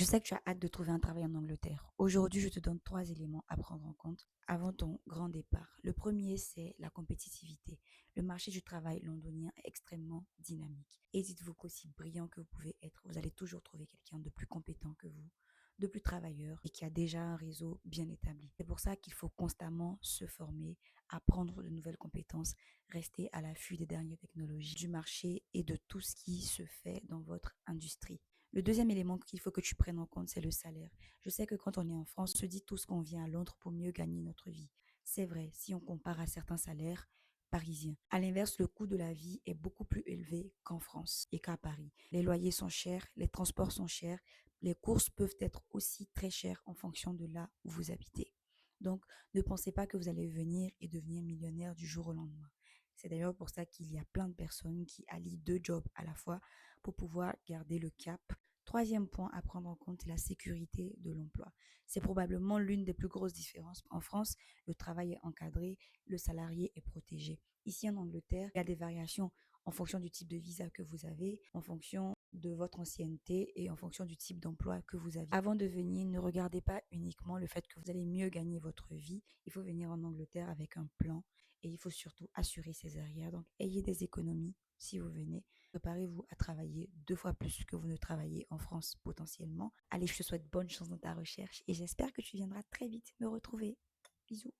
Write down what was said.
sais que tu as hâte de trouver un travail en Angleterre. Aujourd'hui, je te donne 3 éléments à prendre en compte avant ton grand départ. Le premier, c'est la compétitivité. Le marché du travail londonien est extrêmement dynamique. Et dites-vous qu'aussi brillant que vous pouvez être, vous allez toujours trouver quelqu'un de plus compétent que vous, de plus travailleur et qui a déjà un réseau bien établi. C'est pour ça qu'il faut constamment se former, apprendre de nouvelles compétences, rester à l'affût des dernières technologies du marché et de tout ce qui se fait dans votre industrie. Le deuxième élément qu'il faut que tu prennes en compte, c'est le salaire. Je sais que quand on est en France, on se dit tous qu'on vient à Londres pour mieux gagner notre vie. C'est vrai, si on compare à certains salaires parisiens. À l'inverse, le coût de la vie est beaucoup plus élevé qu'en France et qu'à Paris. Les loyers sont chers, les transports sont chers, les courses peuvent être aussi très chères en fonction de là où vous habitez. Donc, ne pensez pas que vous allez venir et devenir millionnaire du jour au lendemain. C'est d'ailleurs pour ça qu'il y a plein de personnes qui allient 2 jobs à la fois pour pouvoir garder le cap. Troisième point à prendre en compte, c'est la sécurité de l'emploi. C'est probablement l'une des plus grosses différences. En France, le travail est encadré, le salarié est protégé. Ici en Angleterre, il y a des variations en fonction du type de visa que vous avez, en fonction de votre ancienneté et en fonction du type d'emploi que vous avez. Avant de venir, ne regardez pas uniquement le fait que vous allez mieux gagner votre vie. Il faut venir en Angleterre avec un plan et il faut surtout assurer ses arrières. Donc, ayez des économies si vous venez. Préparez-vous à travailler 2 fois plus que vous ne travaillez en France potentiellement. Allez, je te souhaite bonne chance dans ta recherche et j'espère que tu viendras très vite me retrouver. Bisous.